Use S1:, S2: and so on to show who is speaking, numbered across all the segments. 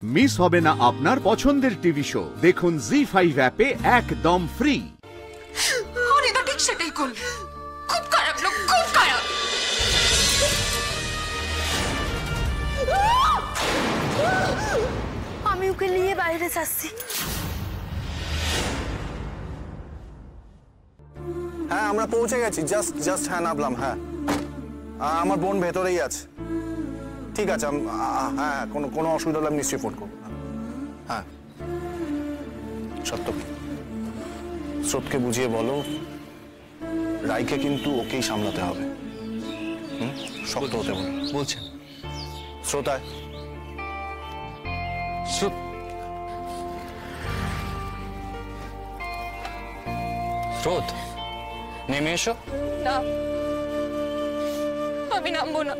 S1: Miss হবে না আপনার পছন্দের টিভি শো। দেখুন জি5 অ্যাপে একদম ফ্রি।
S2: অনিতা ঠিক সেটাই করল। খুব খারাপ লোক, খুব খারাপ।
S3: আমি ওকে নিয়ে বাইরে যাচ্ছি।
S4: হ্যাঁ আমরা পৌঁছে গেছি, জাস্ট হ্যাঁ নামলাম। হ্যাঁ আমার বোন ভেতরেই আছে। ঠিক আছে, হ্যাঁ কোনো অসুবিধা হলে আমি নিশ্চয়ই ফোন করবো। হ্যাঁ সত্য, স্রোতকে বুঝিয়ে বলো রাইকে কিন্তু ওকেই সামলাতে হবে। শক্ত হতে বলছেন। শ্রোতায়
S5: স্রোত নেমে এসো।
S2: না, আমি নামবো না।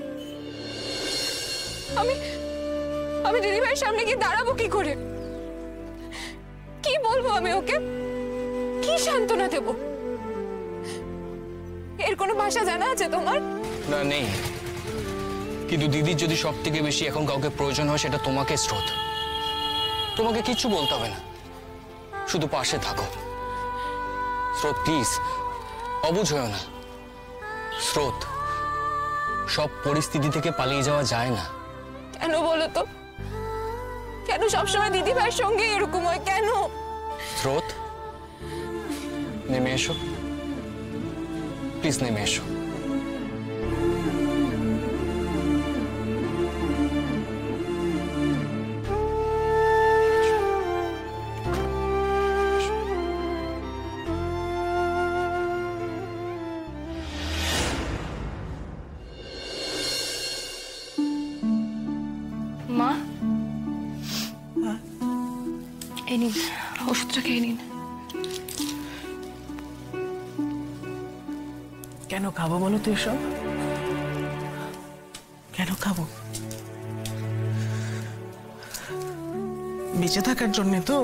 S2: আমি দিদিভাইয়ের সামনে গিয়ে দাঁড়াবো কি করে? কি বলবো আমি ওকে? কি সান্ত্বনা দেব? এর কোনো ভাষা জানা আছে তোমার?
S5: না, নেই। কিন্তু দিদির যদি সব থেকে বেশি এখন কাউকে প্রয়োজন হয় সেটা তোমাকে স্রোত। তোমাকে কিচ্ছু বলতে হবে না, শুধু পাশে থাকো। স্রোত প্লিজ, অবুঝ হয়েও না। স্রোত, সব পরিস্থিতি থেকে পালিয়ে যাওয়া যায় না।
S2: কেন বলো তো? কেন সবসময় দিদিভাইয়ের সঙ্গে এরকম হয় কেন?
S5: স্রোত নেমে এসো, প্লিজ নেমে এসো।
S3: মা, এই নিন ওষুধটা খেয়ে নিন।
S6: কেন খাবো বলো তো এসব? কেন খাবো? বেঁচে থাকার জন্যে তো।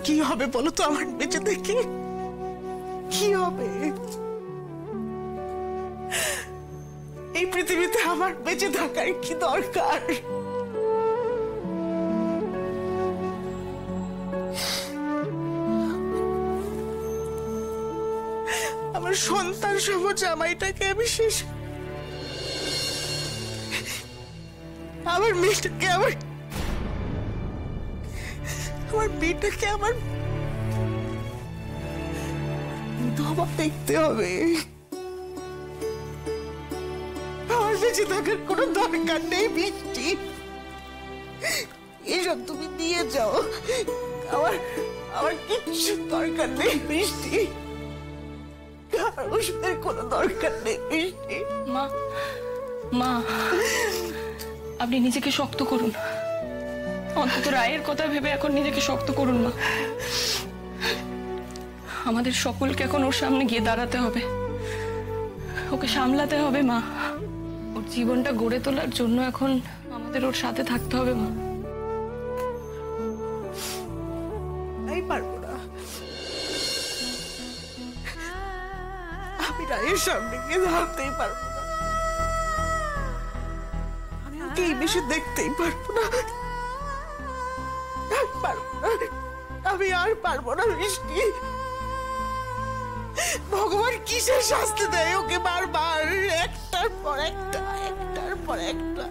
S6: কি হবে বলো তো আমার বেঁচে থেকে? কি হবে? এই পৃথিবীতে আমার বেঁচে থাকার কি দরকার? আমার সন্তান সম জামাইটাকে আমি শেষ, আমার মেয়েটাকে আমার মেয়েটাকে আমার বিধবা দেখতে হবে। আমার বেঁচে থাকার কোনো দরকার নেই বৃষ্টি। এসব তুমি নিয়ে যাও, আমার কিচ্ছু দরকার নেই বৃষ্টি। ওষুধের কোনো দরকার নেই বৃষ্টি।
S3: মা, মা আপনি নিজেকে শক্ত করুন। অন্তত রায়ের কথা ভেবে এখন নিজেকে শক্ত করুন মা। আমাদের সকলকে এখন ওর সামনে গিয়ে দাঁড়াতে হবে, ওকে সামলাতে হবে মা। ওর জীবনটা গড়ে তোলার জন্য এখন আমাদের ওর সাথে থাকতে হবে মা।
S6: আমি পারবো না, আমি রায়ের সামনে গিয়ে দাঁড়াতেই পারবো না। আমি ওকে এই বেশি দেখতেই পারবো না। আমি আর পারবো না বৃষ্টি। ভগবান কিসের শাস্তি দেয় ওকে বারবার, একটার পর একটা, একটার পর একটা,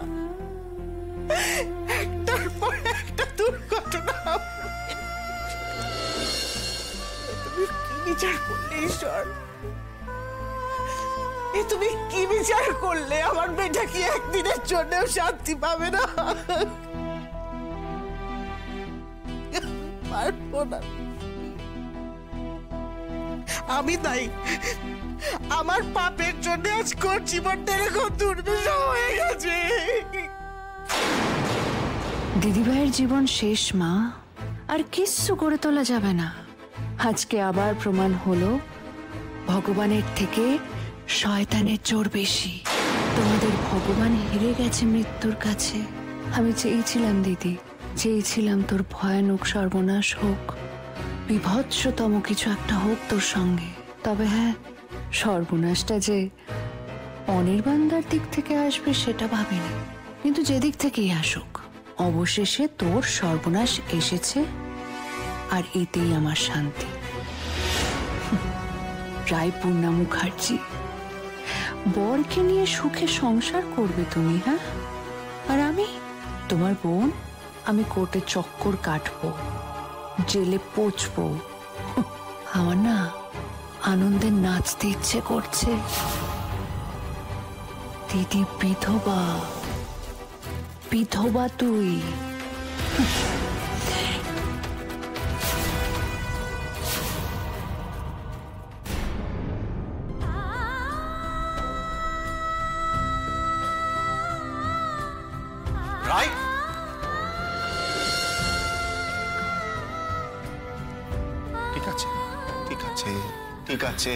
S6: একটার পর একটা দুর্ঘটনা। তুমি কি বিচার করলে ঈশ্বর? তুমি কি বিচার করলে? আমার মেয়েটা কি একদিনের জন্যও শান্তি পাবে না? পারবো না। আমি তাই আমার পাপের জন্য আজকে ওর জীবনটা এরকম দুর্বিষহ হয়ে গেছে।
S7: দিদিভাইয়ের জীবন শেষ মা, আর কিচ্ছু করে তোলা যাবে না। আজকে আবার প্রমাণ হলো ভগবানের থেকে শয়তানের জোর বেশি। তোমাদের ভগবান হেরে গেছে মৃত্যুর কাছে। আমি চেয়েছিলাম দিদি, চেয়েছিলাম তোর ভয়ানক সর্বনাশ হোক, বিভৎসতম কিছু একটা হোক তোর সঙ্গে। তবে হ্যাঁ, সর্বনাশটা যে অনির্বাণদার দিক থেকে আসবে সেটা ভাবিনি, কিন্তু যেদিক থেকেই আসুক অবশেষে তোর সর্বনাশ এসেছে, আর এতেই আমার শান্তি। রায়পূর্ণা মুখার্জি, বরকে নিয়ে সুখে সংসার করবে তুমি, হ্যাঁ? আর আমি তোমার বোন, আমি কোর্টে চক্কর কাটবো, জেলে পচবো। আমার না আনন্দে নাচতে ইচ্ছে করছে। দিদি বিধবা, বিধবা তুই।
S4: রাই, ঠিক আছে, ঠিক আছে, ঠিক আছে,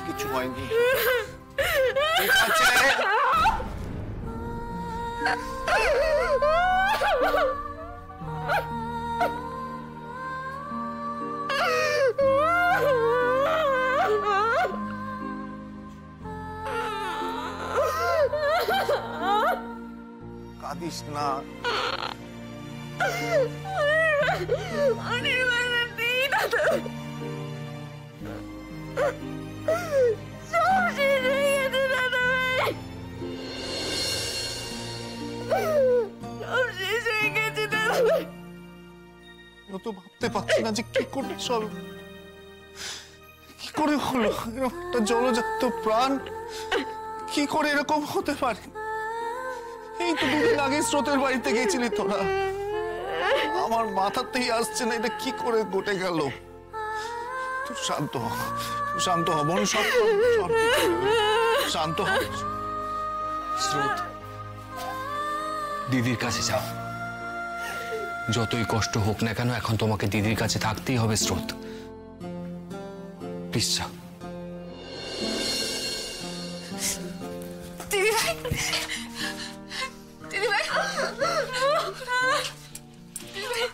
S4: কিছু হয়নি, ঠিক আছে। কাঁদিস না। তো ভাবতে পারছি না যে কি করে চল, কি করে হলো একটা জলজাত প্রাণ, কি করে এরকম হতে পারে? এই তো দুদিন আগে স্রোতের বাড়িতে গেছিলি তোরা, আমার মাথাতেই আসছে না এটা কি করে ঘটে গেল। তুই শান্ত হ, শান্ত হ বোন, সব শান্ত হ।
S5: স্রোত, দিদির কাছে যাও। যতই কষ্ট হোক না কেন এখন তোমাকে দিদির কাছে থাকতেই হবে স্রোত। প্লিজ যাও।
S2: দিদিভাই, দিদিভাই, দিদিভাই,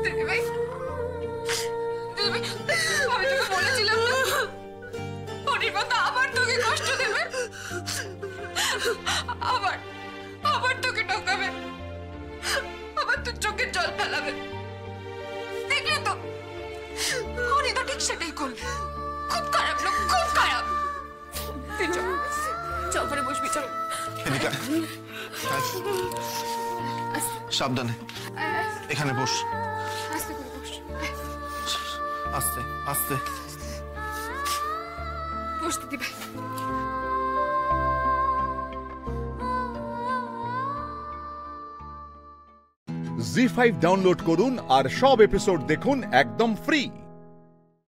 S2: দিদিভাই, আমি তোকে বলেছিলাম না অনির্বাণদা আবার তোকে কষ্ট দেবে, আবার আবার তোকে ঠকাবে, আবার তোর চোখের জল ফেলাবে। দেখলে তো উনি তো ঠিক সেটাই করবে। খুব খারাপ লোক, খুব খারাপ। তুই চল, চল করে বসবি, চল।
S4: এদিকে সাবধানে, এখানে বস,
S2: আস্তে করে বস,
S4: আস্তে আস্তে
S2: বস দিদিভাই।
S1: জি5 ডাউনলোড করুন আর সব এপিসোড দেখুন একদম ফ্রি।